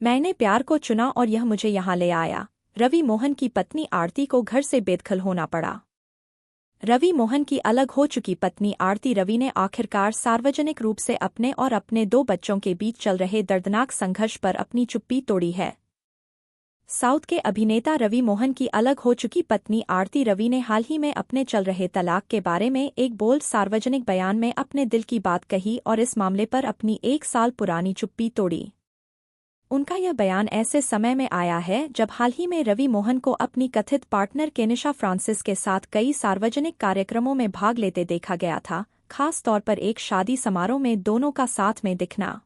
मैंने प्यार को चुना और यह मुझे यहाँ ले आया। रवि मोहन की पत्नी आरती को घर से बेदखल होना पड़ा। रवि मोहन की अलग हो चुकी पत्नी आरती रवि ने आखिरकार सार्वजनिक रूप से अपने और अपने 2 बच्चों के बीच चल रहे दर्दनाक संघर्ष पर अपनी चुप्पी तोड़ी है। साउथ के अभिनेता रवि मोहन की अलग हो चुकी पत्नी आरती रवि ने हाल ही में अपने चल रहे तलाक के बारे में एक बोल्ड सार्वजनिक बयान में अपने दिल की बात कही और इस मामले पर अपनी 1 साल पुरानी चुप्पी तोड़ी। उनका यह बयान ऐसे समय में आया है जब हाल ही में रवि मोहन को अपनी कथित पार्टनर केनिशा फ्रांसिस के साथ कई सार्वजनिक कार्यक्रमों में भाग लेते देखा गया था, खास तौर पर एक शादी समारोह में दोनों का साथ में दिखना।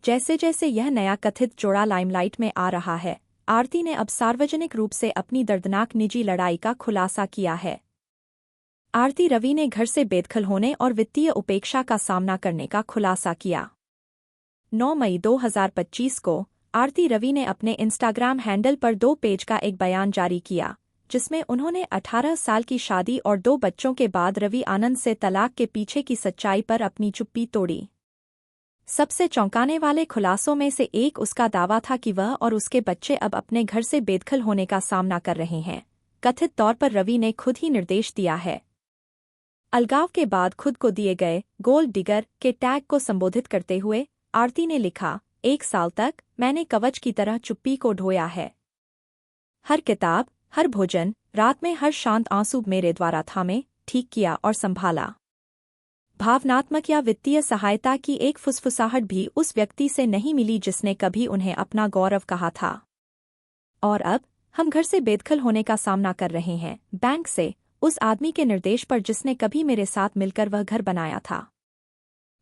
जैसे जैसे यह नया कथित जोड़ा लाइमलाइट में आ रहा है, आरती ने अब सार्वजनिक रूप से अपनी दर्दनाक निजी लड़ाई का खुलासा किया है। आरती रवि ने घर से बेदखल होने और वित्तीय उपेक्षा का सामना करने का खुलासा किया। 9 मई 2025 को आरती रवि ने अपने इंस्टाग्राम हैंडल पर 2 पेज का एक बयान जारी किया, जिसमें उन्होंने 18 साल की शादी और 2 बच्चों के बाद रवि आनंद से तलाक के पीछे की सच्चाई पर अपनी चुप्पी तोड़ी। सबसे चौंकाने वाले खुलासों में से एक उसका दावा था कि वह और उसके बच्चे अब अपने घर से बेदखल होने का सामना कर रहे हैं। कथित तौर पर रवि ने खुद ही निर्देश दिया है। अलगाव के बाद खुद को दिए गए गोल्ड डिगर के टैग को संबोधित करते हुए आरती ने लिखा, 1 साल तक मैंने कवच की तरह चुप्पी को ढोया है। हर किताब, हर भोजन, रात में हर शांत आंसू मेरे द्वारा थामे, ठीक किया और संभाला। भावनात्मक या वित्तीय सहायता की एक फुसफुसाहट भी उस व्यक्ति से नहीं मिली जिसने कभी उन्हें अपना गौरव कहा था। और अब हम घर से बेदखल होने का सामना कर रहे हैं, बैंक से, उस आदमी के निर्देश पर जिसने कभी मेरे साथ मिलकर वह घर बनाया था।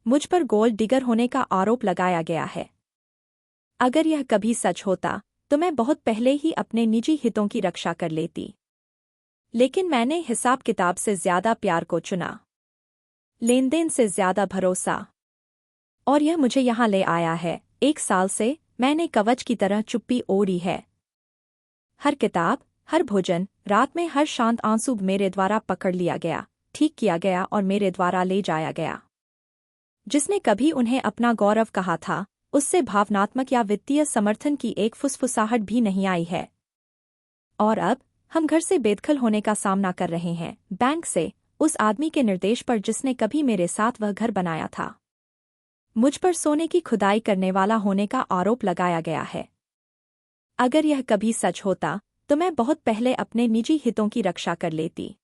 मुझ पर गोल्ड डिगर होने का आरोप लगाया गया है। अगर यह कभी सच होता तो मैं बहुत पहले ही अपने निजी हितों की रक्षा कर लेती। लेकिन मैंने हिसाब किताब से ज्यादा प्यार को चुना, लेनदेन से ज्यादा भरोसा, और यह मुझे यहाँ ले आया है। 1 साल से मैंने कवच की तरह चुप्पी ओढ़ी है। हर किताब, हर भोजन, रात में हर शांत आंसू मेरे द्वारा पकड़ लिया गया, ठीक किया गया और मेरे द्वारा ले जाया गया। जिसने कभी उन्हें अपना गौरव कहा था, उससे भावनात्मक या वित्तीय समर्थन की एक फुसफुसाहट भी नहीं आई है। और अब हम घर से बेदखल होने का सामना कर रहे हैं, बैंक से, उस आदमी के निर्देश पर जिसने कभी मेरे साथ वह घर बनाया था। मुझ पर सोने की खुदाई करने वाला होने का आरोप लगाया गया है। अगर यह कभी सच होता तो मैं बहुत पहले अपने निजी हितों की रक्षा कर लेती।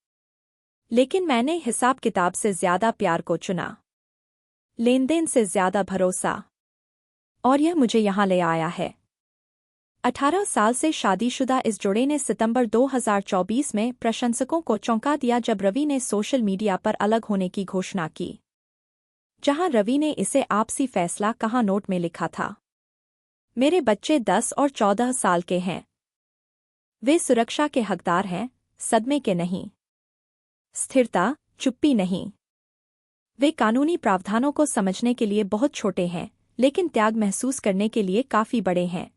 लेकिन मैंने हिसाब किताब से ज्यादा प्यार को चुना, लेनदेन से ज्यादा भरोसा, और यह मुझे यहाँ ले आया है। 18 साल से शादीशुदा इस जोड़े ने सितंबर 2024 में प्रशंसकों को चौंका दिया जब रवि ने सोशल मीडिया पर अलग होने की घोषणा की। जहां रवि ने इसे आपसी फैसला कहा नोट में लिखा था, मेरे बच्चे 10 और 14 साल के हैं। वे सुरक्षा के हकदार हैं, सदमे के नहीं। स्थिरता, चुप्पी नहीं। वे कानूनी प्रावधानों को समझने के लिए बहुत छोटे हैं, लेकिन त्याग महसूस करने के लिए काफी बड़े हैं।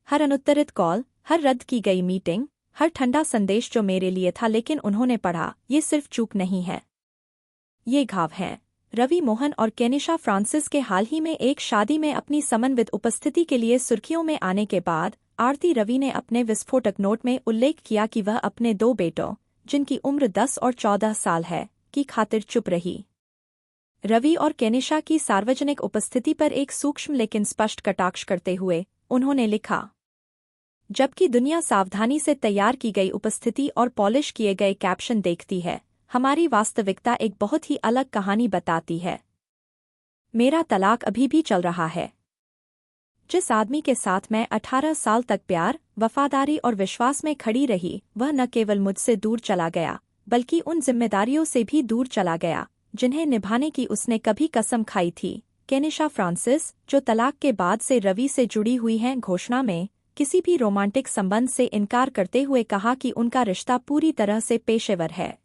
हर अनुत्तरित कॉल, हर रद्द की गई मीटिंग, हर ठंडा संदेश जो मेरे लिए था लेकिन उन्होंने पढ़ा, ये सिर्फ चूक नहीं है, ये घाव हैं। रवि मोहन और केनिशा फ्रांसिस के हाल ही में एक शादी में अपनी समन्वित उपस्थिति के लिए सुर्खियों में आने के बाद आरती रवि ने अपने विस्फोटक नोट में उल्लेख किया कि वह अपने 2 बेटों, जिनकी उम्र 10 और 14 साल है, की खातिर चुप रही। रवि और केनिशा की सार्वजनिक उपस्थिति पर एक सूक्ष्म लेकिन स्पष्ट कटाक्ष करते हुए उन्होंने लिखा, जबकि दुनिया सावधानी से तैयार की गई उपस्थिति और पॉलिश किए गए कैप्शन देखती है, हमारी वास्तविकता एक बहुत ही अलग कहानी बताती है। मेरा तलाक अभी भी चल रहा है। जिस आदमी के साथ मैं 18 साल तक प्यार, वफादारी और विश्वास में खड़ी रही, वह न केवल मुझसे दूर चला गया, बल्कि उन जिम्मेदारियों से भी दूर चला गया जिन्हें निभाने की उसने कभी कसम खाई थी। केनिशा फ्रांसिस, जो तलाक के बाद से रवि से जुड़ी हुई हैं, घोषणा में किसी भी रोमांटिक संबंध से इनकार करते हुए कहा कि उनका रिश्ता पूरी तरह से पेशेवर है।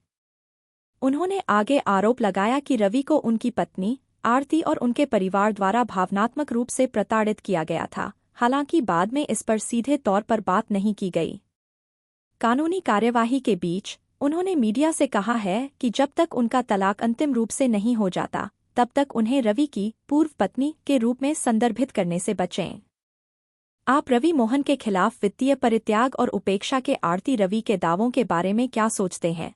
उन्होंने आगे आरोप लगाया कि रवि को उनकी पत्नी आरती और उनके परिवार द्वारा भावनात्मक रूप से प्रताड़ित किया गया था, हालांकि बाद में इस पर सीधे तौर पर बात नहीं की गई। कानूनी कार्यवाही के बीच उन्होंने मीडिया से कहा है कि जब तक उनका तलाक अंतिम रूप से नहीं हो जाता, तब तक उन्हें रवि की पूर्व पत्नी के रूप में संदर्भित करने से बचें। आप रवि मोहन के खिलाफ वित्तीय परित्याग और उपेक्षा के आड़ती रवि के दावों के बारे में क्या सोचते हैं?